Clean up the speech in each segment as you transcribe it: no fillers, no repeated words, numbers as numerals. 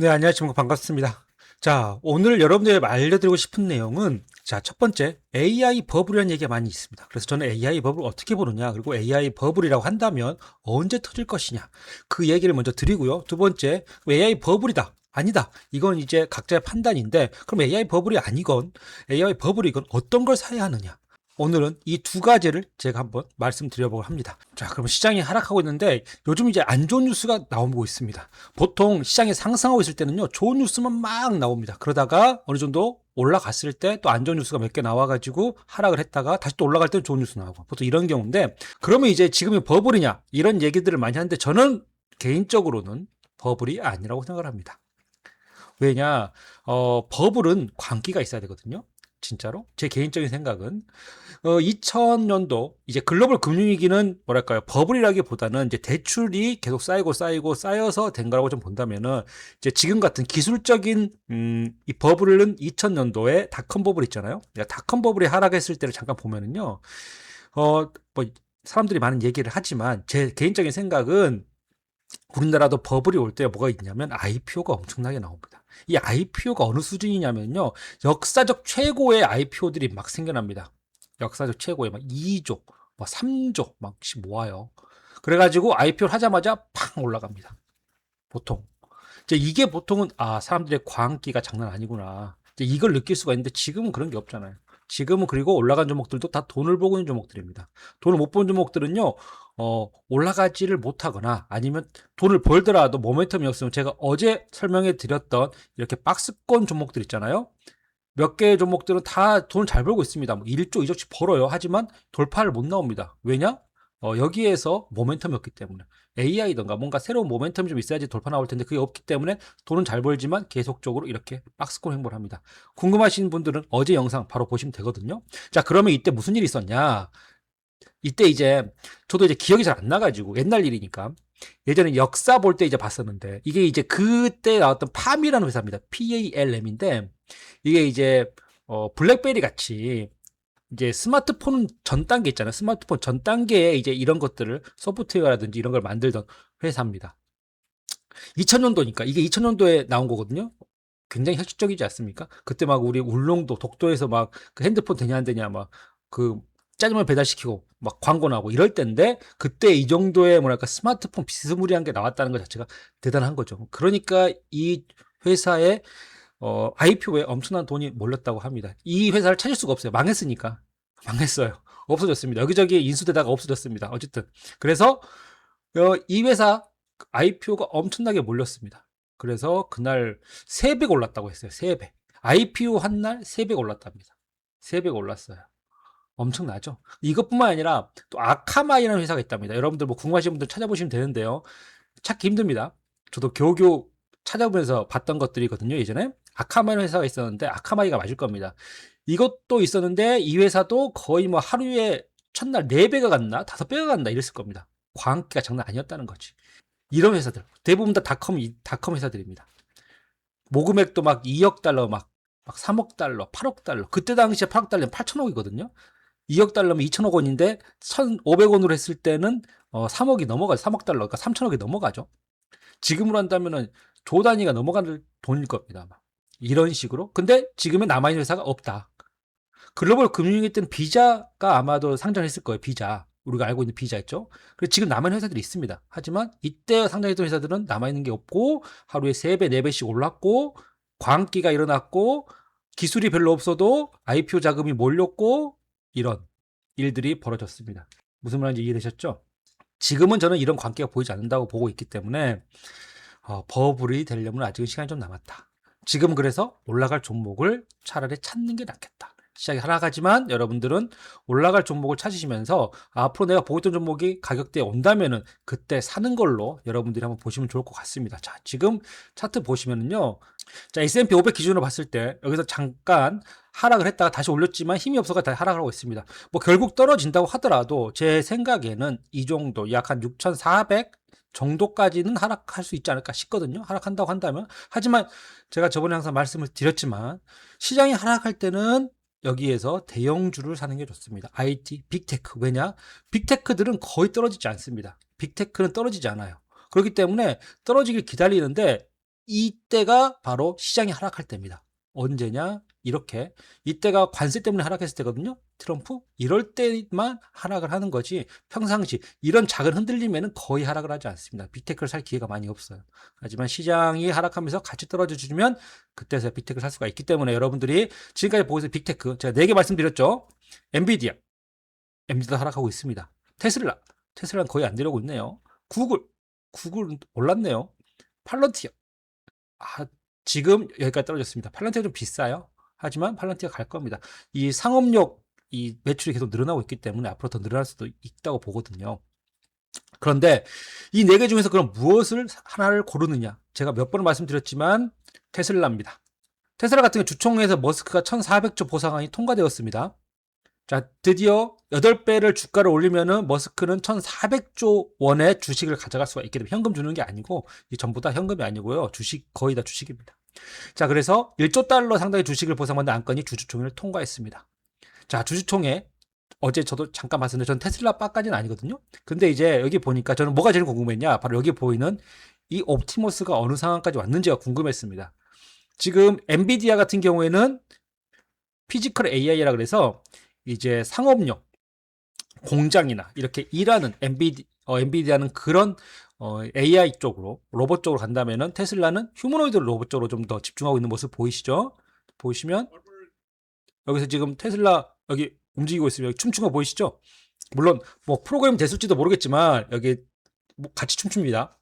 네, 안녕하십니까. 반갑습니다. 자, 오늘 여러분들에게 알려드리고 싶은 내용은, 자, 첫 번째, AI 버블이라는 얘기가 많이 있습니다. 그래서 저는 AI 버블을 어떻게 보느냐, 그리고 AI 버블이라고 한다면 언제 터질 것이냐, 그 얘기를 먼저 드리고요. 두 번째, AI 버블이다. 아니다. 이건 이제 각자의 판단인데, 그럼 AI 버블이 아니건, AI 버블이건 어떤 걸 사야 하느냐. 오늘은 이 두 가지를 제가 한번 말씀드려보고 합니다. 자, 그럼 시장이 하락하고 있는데 요즘 이제 안 좋은 뉴스가 나오고 있습니다. 보통 시장이 상승하고 있을 때는요, 좋은 뉴스만 막 나옵니다. 그러다가 어느 정도 올라갔을 때 또 안 좋은 뉴스가 몇 개 나와가지고 하락을 했다가 다시 또 올라갈 때는 좋은 뉴스 나오고 보통 이런 경우인데, 그러면 이제 지금이 버블이냐 이런 얘기들을 많이 하는데 저는 개인적으로는 버블이 아니라고 생각을 합니다. 왜냐, 버블은 광기가 있어야 되거든요. 진짜로 제 개인적인 생각은 2000년도 이제 글로벌 금융위기는 뭐랄까요, 버블이라기보다는 이제 대출이 계속 쌓이고 쌓이고 쌓여서 된 거라고 좀 본다면은, 이제 지금 같은 기술적인 이 버블은 2000년도에 닷컴 버블 있잖아요. 그러니까 닷컴 버블이 하락했을 때를 잠깐 보면은요, 뭐 사람들이 많은 얘기를 하지만 제 개인적인 생각은 우리나라도 버블이 올 때 뭐가 있냐면 IPO가 엄청나게 나옵니다. 이 IPO가 어느 수준이냐면요, 역사적 최고의 IPO들이 막 생겨납니다. 역사적 최고의 막 2조, 막 3조 막씩 모아요. 그래가지고 IPO를 하자마자 팡 올라갑니다. 보통. 이제 이게 보통은 사람들의 광기가 장난 아니구나, 이제 이걸 느낄 수가 있는데, 지금은 그런 게 없잖아요. 지금은, 그리고 올라간 종목들도 다 돈을 보고 있는 종목들입니다. 돈을 못 본 종목들은요, 올라가지를 못하거나 아니면 돈을 벌더라도 모멘텀이 없으면, 제가 어제 설명해 드렸던 이렇게 박스권 종목들 있잖아요. 몇 개의 종목들은 다 돈을 잘 벌고 있습니다. 뭐 1조, 2조씩 벌어요. 하지만 돌파를 못 나옵니다. 왜냐? 여기에서 모멘텀이 없기 때문에. AI던가 뭔가 새로운 모멘텀이 좀 있어야지 돌파 나올 텐데, 그게 없기 때문에 돈은 잘 벌지만 계속적으로 이렇게 박스권 행보를 합니다. 궁금하신 분들은 어제 영상 바로 보시면 되거든요. 자, 그러면 이때 무슨 일이 있었냐? 이때 이제 저도 이제 기억이 잘 안 나가지고 옛날 일이니까 예전에 역사 볼 때 이제 봤었는데, 이게 이제 그때 나왔던 팜이라는 회사입니다. PALM인데, 이게 이제 블랙베리 같이 이제 스마트폰 전 단계 있잖아요. 스마트폰 전 단계에 이제 이런 것들을 소프트웨어라든지 이런 걸 만들던 회사입니다. 2000년도니까 이게 2000년도에 나온 거거든요. 굉장히 혁신적이지 않습니까? 그때 막 우리 울릉도 독도에서 막 그 핸드폰 되냐 안 되냐 막 그 짜장면 배달시키고 막 광고 나오고 이럴 때인데, 그때 이 정도의 뭐랄까 스마트폰 비스무리한 게 나왔다는 것 자체가 대단한 거죠. 그러니까 이 회사의 IPO에 엄청난 돈이 몰렸다고 합니다. 이 회사를 찾을 수가 없어요. 망했으니까. 망했어요. 없어졌습니다. 여기저기 인수되다가 없어졌습니다. 어쨌든. 그래서 이 회사 IPO가 엄청나게 몰렸습니다. 그래서 그날 3배 올랐다고 했어요. 3배. IPO 한 날 3배 올랐답니다. 3배 올랐어요. 엄청나죠? 이것뿐만 아니라 또 아카마이라는 회사가 있답니다. 여러분들 뭐 궁금하신 분들 찾아보시면 되는데요. 찾기 힘듭니다. 저도 겨우겨우 찾아보면서 봤던 것들이거든요. 예전에 아카마이 회사가 있었는데, 아카마이가 맞을 겁니다. 이것도 있었는데 이 회사도 거의 뭐 하루에 첫날 4배가 갔나 5배가 갔나 이랬을 겁니다. 광기가 장난 아니었다는 거지. 이런 회사들 대부분 다 닷컴 회사들입니다. 모금액도 막 2억 달러, 막 3억 달러, 8억 달러. 그때 당시에 8억 달러면 8천억이거든요. 2억 달러면 2천억 원인데 1,500원으로 했을 때는 3억이 넘어가죠. 3억 달러, 그러니까 3천억이 넘어가죠. 지금으로 한다면은 조 단위가 넘어가는 돈일 겁니다. 아마. 이런 식으로. 근데 지금은 남아있는 회사가 없다. 글로벌 금융위기 때는 비자가 아마도 상장했을 거예요. 비자. 우리가 알고 있는 비자 있죠. 그리고 지금 남아있는 회사들이 있습니다. 하지만 이때 상장했던 회사들은 남아있는 게 없고, 하루에 3배, 4배씩 올랐고, 광기가 일어났고, 기술이 별로 없어도 IPO 자금이 몰렸고, 이런 일들이 벌어졌습니다. 무슨 말인지 이해되셨죠? 지금은 저는 이런 관계가 보이지 않는다고 보고 있기 때문에, 버블이 되려면 아직은 시간이 좀 남았다. 지금 그래서 올라갈 종목을 차라리 찾는 게 낫겠다. 시작이 하락하지만 여러분들은 올라갈 종목을 찾으시면서, 앞으로 내가 보고 있던 종목이 가격대에 온다면은 그때 사는 걸로 여러분들이 한번 보시면 좋을 것 같습니다. 자, 지금 차트 보시면은요. 자, S&P 500 기준으로 봤을 때 여기서 잠깐 하락을 했다가 다시 올렸지만 힘이 없어서 다시 하락을 하고 있습니다. 뭐 결국 떨어진다고 하더라도 제 생각에는 이 정도 약 한 6,400 정도까지는 하락할 수 있지 않을까 싶거든요. 하락한다고 한다면. 하지만 제가 저번에 항상 말씀을 드렸지만, 시장이 하락할 때는 여기에서 대형주를 사는 게 좋습니다. IT, 빅테크. 왜냐? 빅테크들은 거의 떨어지지 않습니다. 빅테크는 떨어지지 않아요. 그렇기 때문에 떨어지길 기다리는데, 이때가 바로 시장이 하락할 때입니다. 언제냐? 이렇게 이때가 관세 때문에 하락했을 때거든요. 트럼프 이럴 때만 하락을 하는 거지 평상시 이런 작은 흔들림에는 거의 하락을 하지 않습니다. 빅테크를 살 기회가 많이 없어요. 하지만 시장이 하락하면서 같이 떨어져 주면 그때서야 빅테크를 살 수가 있기 때문에 여러분들이 지금까지 보고 있는 빅테크 제가 4개 말씀드렸죠. 엔비디아 하락하고 있습니다. 테슬라는 거의 안 내려오고 있네요. 구글은 올랐네요. 팔런티어 지금 여기까지 떨어졌습니다. 팔런티가 좀 비싸요. 하지만 팔런티가 갈 겁니다. 이 상업용 이 매출이 계속 늘어나고 있기 때문에 앞으로 더 늘어날 수도 있다고 보거든요. 그런데 이 4개 중에서 그럼 무엇을 하나를 고르느냐? 제가 몇 번을 말씀드렸지만 테슬라입니다. 테슬라 같은 경우 주총회에서 머스크가 1,400조 보상안이 통과되었습니다. 자, 드디어 8배를 주가를 올리면은 머스크는 1,400조 원의 주식을 가져갈 수가 있게 됩니다. 현금 주는 게 아니고 이 전부 다 현금이 아니고요. 거의 다 주식입니다. 자, 그래서 1조 달러 상당의 주식을 보상받는 안건이 주주총회를 통과했습니다. 자, 주주총회 어제 저도 잠깐 봤었는데 저는 테슬라 바까지는 아니거든요. 근데 이제 여기 보니까 저는 뭐가 제일 궁금했냐? 바로 여기 보이는 이 옵티머스가 어느 상황까지 왔는지가 궁금했습니다. 지금 엔비디아 같은 경우에는 피지컬 AI라 그래서 이제 상업용 공장이나 이렇게 일하는 엔비디아는 그런 AI 쪽으로 로봇 쪽으로 간다면은 테슬라는 휴머노이드 로봇 쪽으로 좀 더 집중하고 있는 모습 보이시죠? 보시면 여기서 지금 테슬라 여기 움직이고 있으면 여기 춤추는 거 보이시죠? 물론 뭐 프로그램 됐을지도 모르겠지만 여기 뭐 같이 춤춥니다.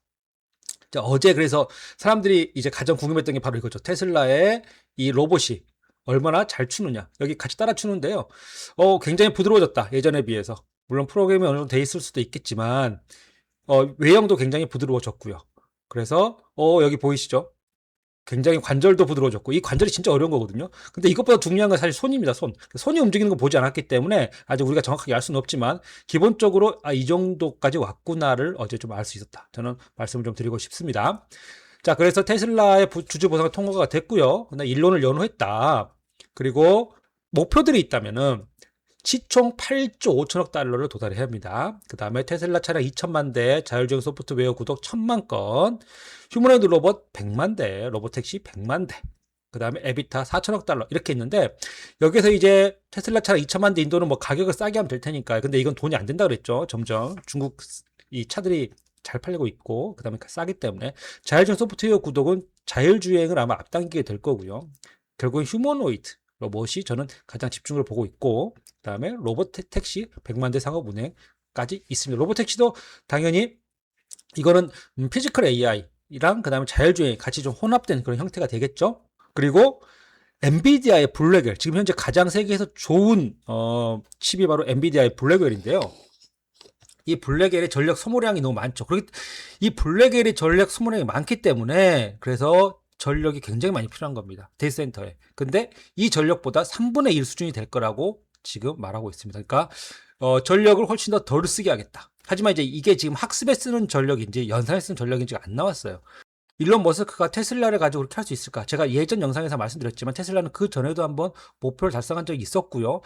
자, 어제 그래서 사람들이 이제 가장 궁금했던 게 바로 이거죠. 테슬라의 이 로봇이 얼마나 잘 추느냐. 여기 같이 따라 추는데요. 굉장히 부드러워졌다. 예전에 비해서. 물론 프로그램이 어느 정도 돼 있을 수도 있겠지만 외형도 굉장히 부드러워졌고요. 그래서 여기 보이시죠? 굉장히 관절도 부드러워졌고 이 관절이 진짜 어려운 거거든요. 근데 이것보다 중요한 건 사실 손입니다. 손이 움직이는 거 보지 않았기 때문에 아직 우리가 정확하게 알 수는 없지만 기본적으로 이 정도까지 왔구나를 어제 좀 알 수 있었다. 저는 말씀을 좀 드리고 싶습니다. 자, 그래서 테슬라의 주주 보상이 통과가 됐고요. 근데 일론을 연호했다. 그리고 목표들이 있다면은 시총 8조 5천억 달러를 도달해야 합니다. 그 다음에 테슬라 차량 2천만 대, 자율주행 소프트웨어 구독 1,000만 건, 휴머노이드 로봇 100만 대, 로봇택시 100만 대, 그 다음에 에비타 4천억 달러 이렇게 있는데 여기서 이제 테슬라 차량 2천만 대 인도는 뭐 가격을 싸게 하면 될 테니까 근데 이건 돈이 안 된다 그랬죠. 점점 중국 이 차들이 잘 팔리고 있고 그 다음에 싸기 때문에 자율주행 소프트웨어 구독은 자율주행을 아마 앞당기게 될 거고요. 결국은 휴머노이드 로봇이 저는 가장 집중을 보고 있고 그 다음에 로봇 택시 100만 대 상업 운행까지 있습니다. 로봇 택시도 당연히 이거는 피지컬 AI랑 그 다음에 자율주행이 같이 좀 혼합된 그런 형태가 되겠죠. 그리고 엔비디아의 블랙웰 지금 현재 가장 세계에서 좋은 칩이 바로 엔비디아의 블랙웰인데요. 이 블랙웰의 전력 소모량이 너무 많죠. 그리고 이 블랙웰의 전력 소모량이 많기 때문에 그래서 전력이 굉장히 많이 필요한 겁니다. 데이터 센터에. 근데 이 전력보다 3분의 1 수준이 될 거라고 지금 말하고 있습니다. 그러니까 전력을 훨씬 더 덜 쓰게 하겠다. 하지만 이제 이게 지금 학습에 쓰는 전력인지 연산에 쓰는 전력인지 안 나왔어요. 일론 머스크가 테슬라를 가지고 그렇게 할 수 있을까? 제가 예전 영상에서 말씀드렸지만 테슬라는 그 전에도 한번 목표를 달성한 적이 있었고요.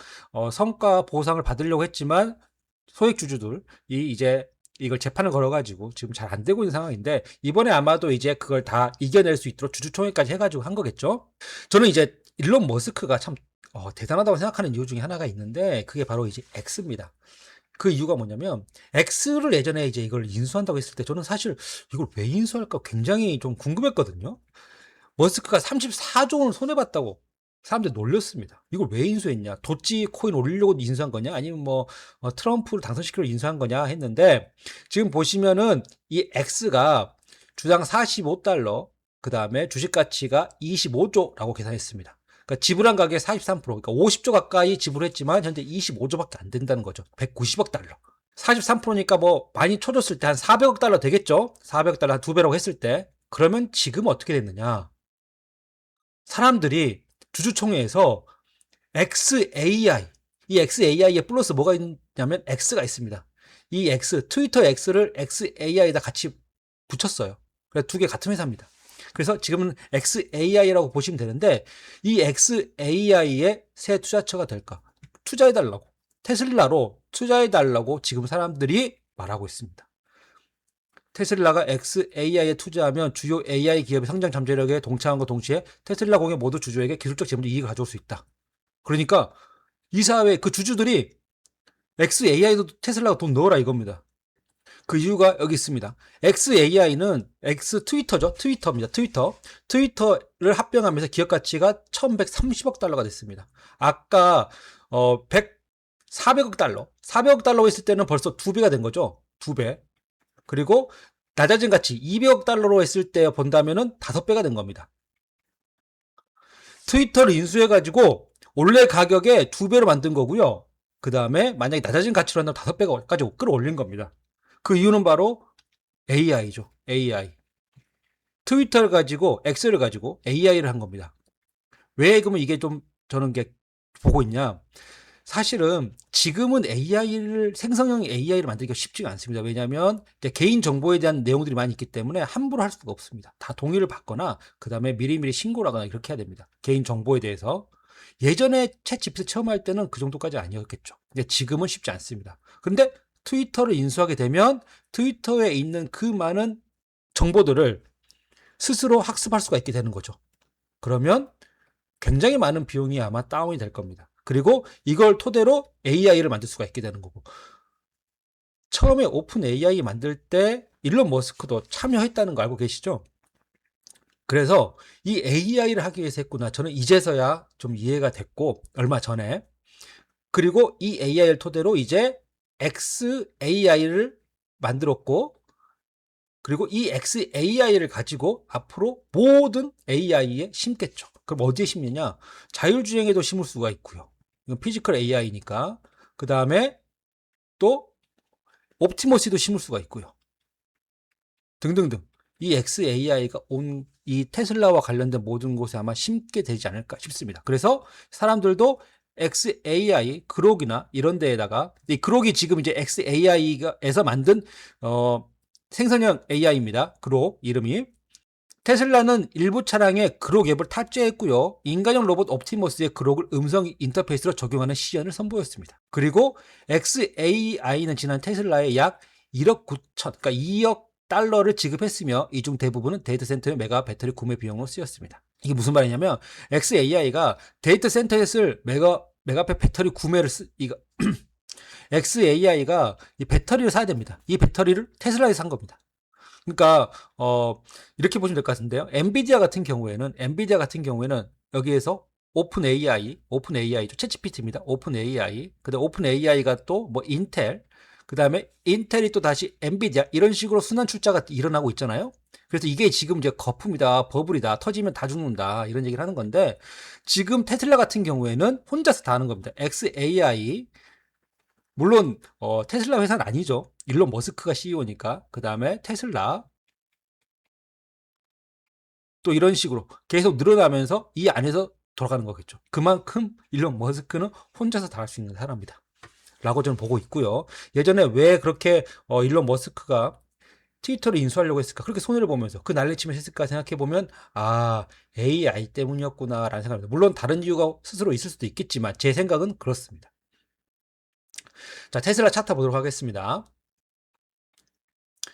성과 보상을 받으려고 했지만 소액 주주들이 이제 이걸 재판을 걸어가지고 지금 잘 안 되고 있는 상황인데 이번에 아마도 이제 그걸 다 이겨낼 수 있도록 주주총회까지 해가지고 한 거겠죠. 저는 이제 일론 머스크가 참 대단하다고 생각하는 이유 중에 하나가 있는데 그게 바로 이제 X입니다. 그 이유가 뭐냐면 X를 예전에 이제 이걸 인수한다고 했을 때 저는 사실 이걸 왜 인수할까 굉장히 좀 궁금했거든요. 머스크가 34조 원을 손해봤다고 사람들이 놀렸습니다. 이걸 왜 인수했냐? 도지 코인 올리려고 인수한 거냐? 아니면 뭐 트럼프를 당선시키려고 인수한 거냐 했는데 지금 보시면은 이 X가 주당 45달러 그 다음에 주식 가치가 25조라고 계산했습니다. 그러니까 지불한 가격의 43%, 그러니까 50조 가까이 지불했지만 현재 25조밖에 안 된다는 거죠. 190억 달러. 43%니까 뭐 많이 쳐줬을 때 한 400억 달러 되겠죠? 400억 달러 한 2배라고 했을 때. 그러면 지금 어떻게 됐느냐? 사람들이 주주총회에서 XAI, 이 XAI에 플러스 뭐가 있냐면 X가 있습니다. 이 X, 트위터 X를 XAI에다 같이 붙였어요. 그래서 두 개 같은 회사입니다. 그래서 지금은 XAI라고 보시면 되는데 이 XAI의 새 투자처가 될까? 투자해달라고. 테슬라로 투자해달라고 지금 사람들이 말하고 있습니다. 테슬라가 XAI에 투자하면 주요 AI 기업의 성장 잠재력에 동참함과 동시에 테슬라 공예 모두 주주에게 기술적 재무적 이익을 가져올 수 있다. 그러니까 이 사회 그 주주들이 XAI도 테슬라가 돈 넣어라 이겁니다. 그 이유가 여기 있습니다. XAI는 X 트위터죠. 트위터입니다. 트위터를 합병하면서 기업 가치가 1130억 달러가 됐습니다. 아까 400억 달러. 400억 달러 했을 때는 벌써 2배가 된 거죠. 2배. 그리고 낮아진 가치 200억 달러로 했을 때 본다면은 5배가 된 겁니다. 트위터를 인수해가지고 원래 가격에 2배로 만든 거고요. 그 다음에 만약에 낮아진 가치로 한다면 5배까지 끌어올린 겁니다. 그 이유는 바로 AI죠. AI. 트위터를 가지고 X를 가지고 AI를 한 겁니다. 왜 그러면 이게 좀 저는 게 보고 있냐? 사실은 지금은 생성형 AI를 만들기가 쉽지가 않습니다. 왜냐하면 개인 정보에 대한 내용들이 많이 있기 때문에 함부로 할 수가 없습니다. 다 동의를 받거나 그 다음에 미리미리 신고를 하거나 이렇게 해야 됩니다. 개인 정보에 대해서. 예전에 챗 GPT 처음 할 때는 그 정도까지 아니었겠죠. 근데 지금은 쉽지 않습니다. 근데 트위터를 인수하게 되면 트위터에 있는 그 많은 정보들을 스스로 학습할 수가 있게 되는 거죠. 그러면 굉장히 많은 비용이 아마 다운이 될 겁니다. 그리고 이걸 토대로 AI를 만들 수가 있게 되는 거고. 처음에 오픈 AI 만들 때 일론 머스크도 참여했다는 거 알고 계시죠? 그래서 이 AI를 하기 위해서 했구나. 저는 이제서야 좀 이해가 됐고, 얼마 전에. 그리고 이 AI를 토대로 이제 XAI를 만들었고, 그리고 이 XAI를 가지고 앞으로 모든 AI에 심겠죠. 그럼 어디에 심느냐? 자율주행에도 심을 수가 있고요. 이건 피지컬 AI니까. 그 다음에 또 옵티머스도 심을 수가 있고요. 등등등. 이 XAI가 이 테슬라와 관련된 모든 곳에 아마 심게 되지 않을까 싶습니다. 그래서 사람들도 XAI, 그록이나 이런 데에다가, 이 그록이 지금 이제 XAI에서 만든, 생성형 AI입니다. 그록, 이름이. 테슬라는 일부 차량에 그록 앱을 탑재했고요. 인간형 로봇 옵티머스의 그록을 음성 인터페이스로 적용하는 시연을 선보였습니다. 그리고 XAI는 지난 테슬라에 약 1억 9천, 그러니까 2억 달러를 지급했으며 이 중 대부분은 데이터 센터의 메가 배터리 구매 비용으로 쓰였습니다. 이게 무슨 말이냐면 XAI가 데이터 센터에 쓸 메가팩 배터리 구매를 XAI가 이 배터리를 사야 됩니다. 이 배터리를 테슬라에서 산 겁니다. 그러니까 이렇게 보시면 될 것 같은데요. 엔비디아 같은 경우에는 여기에서 오픈 AI죠. 챗GPT입니다. 오픈 AI. 그다음 오픈 AI가 또 뭐 인텔, 그다음에 인텔이 또 다시 엔비디아 이런 식으로 순환 출자가 일어나고 있잖아요. 그래서 이게 지금 이제 거품이다, 버블이다, 터지면 다 죽는다 이런 얘기를 하는 건데 지금 테슬라 같은 경우에는 혼자서 다 하는 겁니다. XAI 물론 테슬라 회사는 아니죠. 일론 머스크가 CEO니까. 그 다음에 테슬라 또 이런 식으로 계속 늘어나면서 이 안에서 돌아가는 거겠죠. 그만큼 일론 머스크는 혼자서 다 할 수 있는 사람이다. 라고 저는 보고 있고요. 예전에 왜 그렇게 일론 머스크가 트위터를 인수하려고 했을까? 그렇게 손해를 보면서 그 난리치면서 했을까 생각해보면 AI 때문이었구나 라는 생각입니다. 물론 다른 이유가 스스로 있을 수도 있겠지만 제 생각은 그렇습니다. 자, 테슬라 차트 보도록 하겠습니다.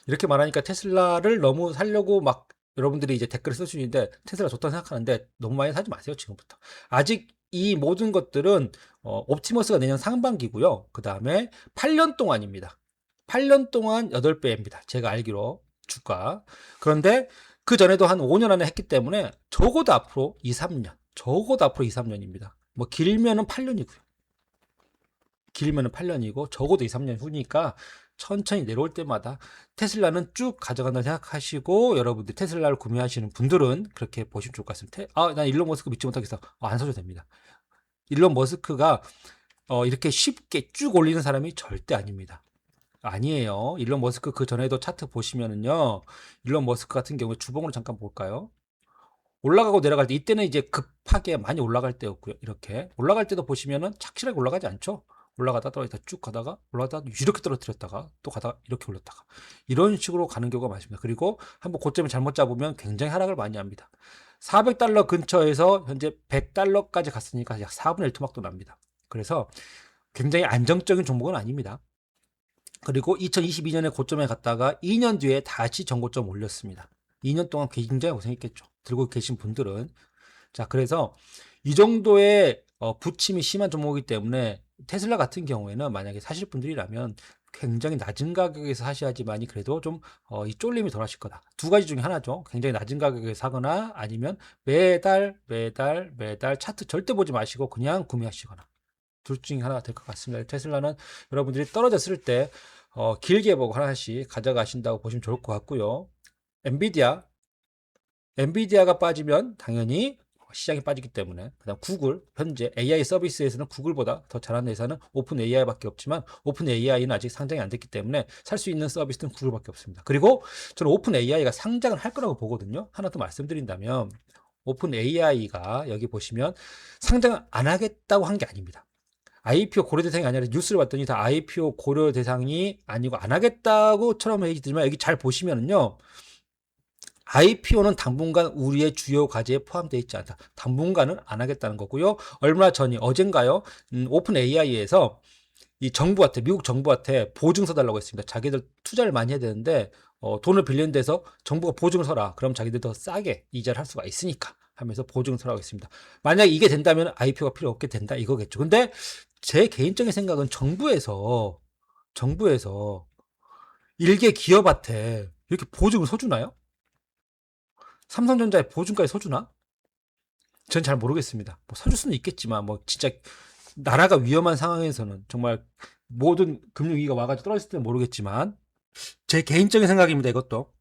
이렇게 말하니까 테슬라를 너무 사려고 막 여러분들이 이제 댓글을 써주시는데 테슬라 좋다고 생각하는데 너무 많이 사지 마세요, 지금부터. 아직 이 모든 것들은 옵티머스가 내년 상반기고요. 그 다음에 8년 동안입니다. 8년 동안 8배입니다. 제가 알기로 주가. 그런데 그 전에도 한 5년 안에 했기 때문에 적어도 앞으로 2, 3년입니다. 뭐 길면은 8년이고요. 길면은 8년이고 적어도 2, 3년 후니까 천천히 내려올 때마다 테슬라는 쭉 가져간다 생각하시고 여러분들 테슬라를 구매하시는 분들은 그렇게 보시면 좋을 것 같습니다. 난 일론 머스크 믿지 못하겠어. 안 사셔도 됩니다. 일론 머스크가 이렇게 쉽게 쭉 올리는 사람이 절대 아닙니다. 아니에요. 일론 머스크 그 전에도 차트 보시면은요. 일론 머스크 같은 경우에 주봉으로 잠깐 볼까요? 올라가고 내려갈 때 이때는 이제 급하게 많이 올라갈 때였고요. 이렇게 올라갈 때도 보시면은 착실하게 올라가지 않죠. 올라가다 떨어지다 쭉 가다가 올라가다 이렇게 떨어뜨렸다가 또 가다가 이렇게 올렸다가 이런 식으로 가는 경우가 많습니다. 그리고 한번 고점을 잘못 잡으면 굉장히 하락을 많이 합니다. 400달러 근처에서 현재 100달러까지 갔으니까 약 4분의 1 토막도 납니다. 그래서 굉장히 안정적인 종목은 아닙니다. 그리고 2022년에 고점에 갔다가 2년 뒤에 다시 전고점 올렸습니다. 2년 동안 굉장히 고생했겠죠. 들고 계신 분들은. 자, 그래서 이 정도의 부침이 심한 종목이기 때문에 테슬라 같은 경우에는 만약에 사실 분들이라면 굉장히 낮은 가격에서 사셔야지만이 그래도 좀 이 쫄림이 덜 하실 거다. 두 가지 중에 하나죠. 굉장히 낮은 가격에 사거나 아니면 매달 차트 절대 보지 마시고 그냥 구매하시거나 둘 중에 하나가 될 것 같습니다. 테슬라는 여러분들이 떨어졌을 때 길게 보고 하나씩 가져가신다고 보시면 좋을 것 같고요. 엔비디아가 빠지면 당연히 시장이 빠지기 때문에 그다음 구글 현재 AI 서비스에서는 구글보다 더 잘하는 회사는 오픈 AI밖에 없지만 오픈 AI는 아직 상장이 안 됐기 때문에 살 수 있는 서비스는 구글밖에 없습니다. 그리고 저는 오픈 AI가 상장을 할 거라고 보거든요. 하나 더 말씀드린다면 오픈 AI가 여기 보시면 상장을 안 하겠다고 한 게 아닙니다. IPO 고려 대상이 아니라 뉴스를 봤더니 다 IPO 고려 대상이 아니고 안 하겠다고처럼 얘기지만 여기 잘 보시면은요. IPO는 당분간 우리의 주요 과제에 포함되어 있지 않다. 당분간은 안 하겠다는 거고요. 얼마 전이 어젠가요? 오픈 AI에서 이 정부한테 미국 정부한테 보증 서달라고 했습니다. 자기들 투자를 많이 해야 되는데 돈을 빌리는 데서 정부가 보증을 서라. 그럼 자기들 더 싸게 이자를 할 수가 있으니까 하면서 보증을 서라고 했습니다. 만약 이게 된다면 IPO가 필요 없게 된다 이거겠죠. 근데 제 개인적인 생각은 정부에서 일개 기업한테 이렇게 보증을 서주나요? 삼성전자에 보증까지 서주나? 전 잘 모르겠습니다. 뭐 서줄 수는 있겠지만 뭐 진짜 나라가 위험한 상황에서는 정말 모든 금융위기가 와가지고 떨어졌을 때는 모르겠지만 제 개인적인 생각입니다. 이것도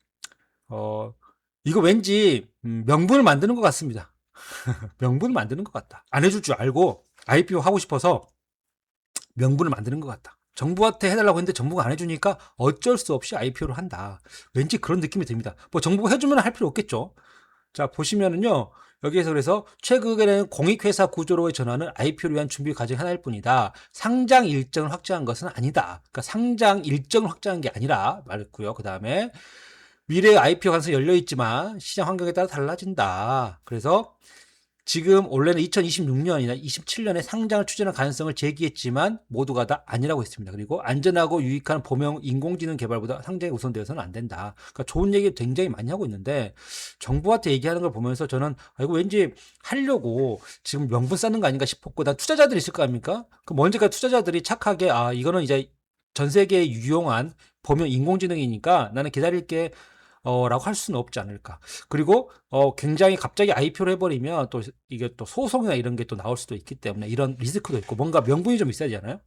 이거 왠지 명분을 만드는 것 같습니다. 명분을 만드는 것 같다. 안 해줄 줄 알고 IPO 하고 싶어서 명분을 만드는 것 같다. 정부한테 해달라고 했는데 정부가 안 해주니까 어쩔 수 없이 IPO를 한다. 왠지 그런 느낌이 듭니다. 뭐 정부가 해주면 할 필요 없겠죠. 자, 보시면은요. 여기에서 그래서 최근에는 공익회사 구조로의 전환은 IPO를 위한 준비 과정 하나일 뿐이다. 상장 일정을 확정한 것은 아니다. 그러니까 상장 일정을 확정한 게 아니라 말했고요. 그 다음에 미래의 IPO 가능성이 열려있지만 시장 환경에 따라 달라진다. 그래서 지금 원래는 2026년이나 27년에 상장을 추진할 가능성을 제기했지만 모두가 다 아니라고 했습니다. 그리고 안전하고 유익한 범용 인공지능 개발보다 상장이 우선되어서는 안 된다. 그러니까 좋은 얘기 굉장히 많이 하고 있는데 정부한테 얘기하는 걸 보면서 저는 이거 왠지 하려고 지금 명분 쌓는 거 아닌가 싶었고 난 투자자들이 있을 거 아닙니까? 그럼 언제까 투자자들이 착하게 이거는 이제 전 세계에 유용한 범용 인공지능이니까 나는 기다릴게 라고 할 수는 없지 않을까. 그리고 굉장히 갑자기 IPO를 해버리면 또 이게 또 소송이나 이런 게 또 나올 수도 있기 때문에 이런 리스크도 있고 뭔가 명분이 좀 있어야 되잖아요.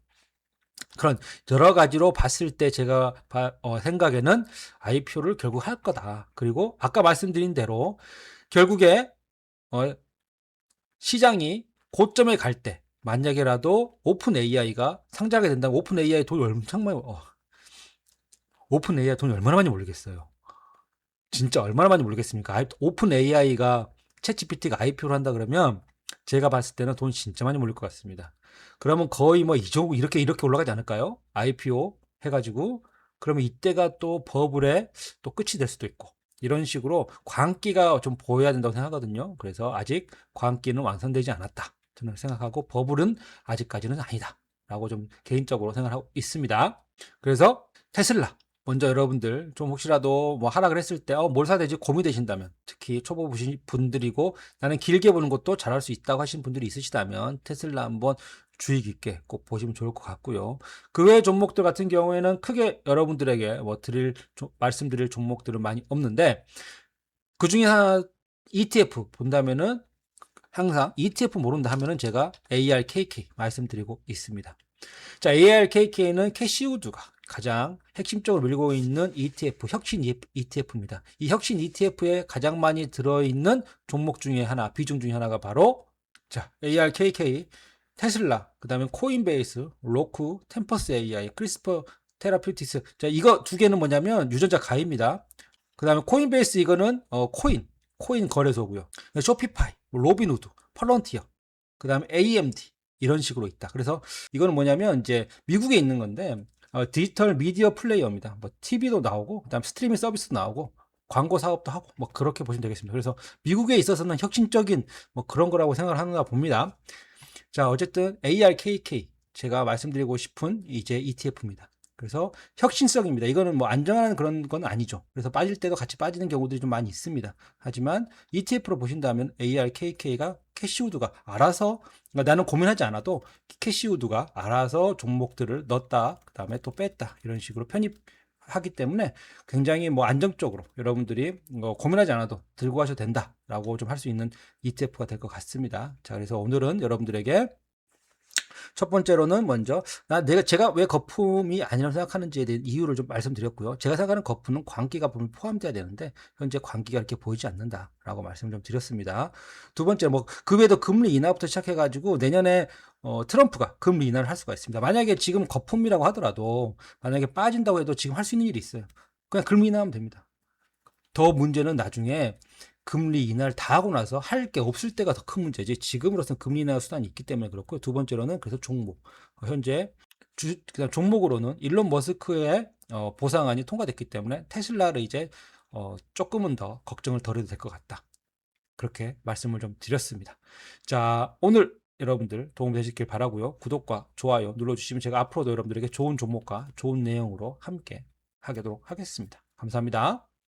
그런 여러 가지로 봤을 때 제가 생각에는 IPO를 결국 할 거다. 그리고 아까 말씀드린 대로 결국에 시장이 고점에 갈 때 만약에라도 오픈 AI가 상장하게 된다면 오픈 AI 돈이 오픈 AI 돈이 얼마나 많이 몰리겠어요. 진짜 얼마나 많이 모르겠습니까? 오픈 AI가 챗GPT가 IPO를 한다 그러면 제가 봤을 때는 돈 진짜 많이 몰릴 것 같습니다. 그러면 거의 뭐 이렇게 올라가지 않을까요? IPO 해가지고 그러면 이때가 또 버블의 또 끝이 될 수도 있고 이런 식으로 광기가 좀 보여야 된다고 생각하거든요. 그래서 아직 광기는 완성되지 않았다. 저는 생각하고 버블은 아직까지는 아니다. 라고 좀 개인적으로 생각하고 있습니다. 그래서 테슬라 먼저 여러분들 좀 혹시라도 뭐 하락을 했을 때 뭘 사야 되지 고민되신다면 특히 초보 분들이고 나는 길게 보는 것도 잘할 수 있다고 하시는 분들이 있으시다면 테슬라 한번 주의 깊게 꼭 보시면 좋을 것 같고요. 그 외 종목들 같은 경우에는 크게 여러분들에게 뭐 말씀드릴 종목들은 많이 없는데 그 중에 하나 ETF 본다면은 항상 ETF 모른다 하면은 제가 ARKK 말씀드리고 있습니다. 자, ARKK는 캐시우드가 가장 핵심적으로 밀고 있는 ETF, 혁신 ETF입니다. 이 혁신 ETF에 가장 많이 들어있는 종목 중에 하나, 비중 중에 하나가 바로 자, ARKK, 테슬라, 그 다음에 코인베이스, 로쿠, 템퍼스 AI, 크리스퍼 테라퓨티스. 자, 이거 두 개는 뭐냐면 유전자 가입니다. 그 다음에 코인베이스 이거는 코인 거래소고요. 쇼피파이, 로빈후드, 펄런티어, 그 다음에 AMD 이런 식으로 있다. 그래서 이거는 뭐냐면 이제 미국에 있는 건데 디지털 미디어 플레이어입니다. 뭐 TV도 나오고 그다음 스트리밍 서비스도 나오고 광고 사업도 하고 뭐 그렇게 보시면 되겠습니다. 그래서 미국에 있어서는 혁신적인 뭐 그런 거라고 생각을 하는가 봅니다. 자, 어쨌든 ARKK 제가 말씀드리고 싶은 이제 ETF입니다. 그래서 혁신성입니다. 이거는 뭐 안정하는 그런 건 아니죠. 그래서 빠질 때도 같이 빠지는 경우들이 좀 많이 있습니다. 하지만 ETF로 보신다면 ARKK가 캐시우드가 알아서, 그러니까 나는 고민하지 않아도 캐시우드가 알아서 종목들을 넣었다, 그 다음에 또 뺐다, 이런 식으로 편입하기 때문에 굉장히 뭐 안정적으로 여러분들이 고민하지 않아도 들고 가셔도 된다라고 좀 할 수 있는 ETF가 될 것 같습니다. 자, 그래서 오늘은 여러분들에게 첫 번째로는 먼저 제가 왜 거품이 아니라고 생각하는지에 대한 이유를 좀 말씀드렸고요. 제가 생각하는 거품은 광기가 포함돼야 되는데 현재 광기가 이렇게 보이지 않는다라고 말씀을 좀 드렸습니다. 두 번째, 뭐 그 외에도 금리 인하부터 시작해가지고 내년에 트럼프가 금리 인하를 할 수가 있습니다. 만약에 지금 거품이라고 하더라도 만약에 빠진다고 해도 지금 할 수 있는 일이 있어요. 그냥 금리 인하하면 됩니다. 더 문제는 나중에 금리 인하를 다 하고 나서 할 게 없을 때가 더 큰 문제지. 지금으로서는 금리 인하 수단이 있기 때문에 그렇고, 두 번째로는 그래서 종목. 현재 그다음 종목으로는 일론 머스크의 보상안이 통과됐기 때문에 테슬라를 이제 조금은 더 걱정을 덜 해도 될 것 같다. 그렇게 말씀을 좀 드렸습니다. 자, 오늘 여러분들 도움 되셨길 바라고요. 구독과 좋아요 눌러주시면 제가 앞으로도 여러분들에게 좋은 종목과 좋은 내용으로 함께 하도록 하겠습니다. 감사합니다.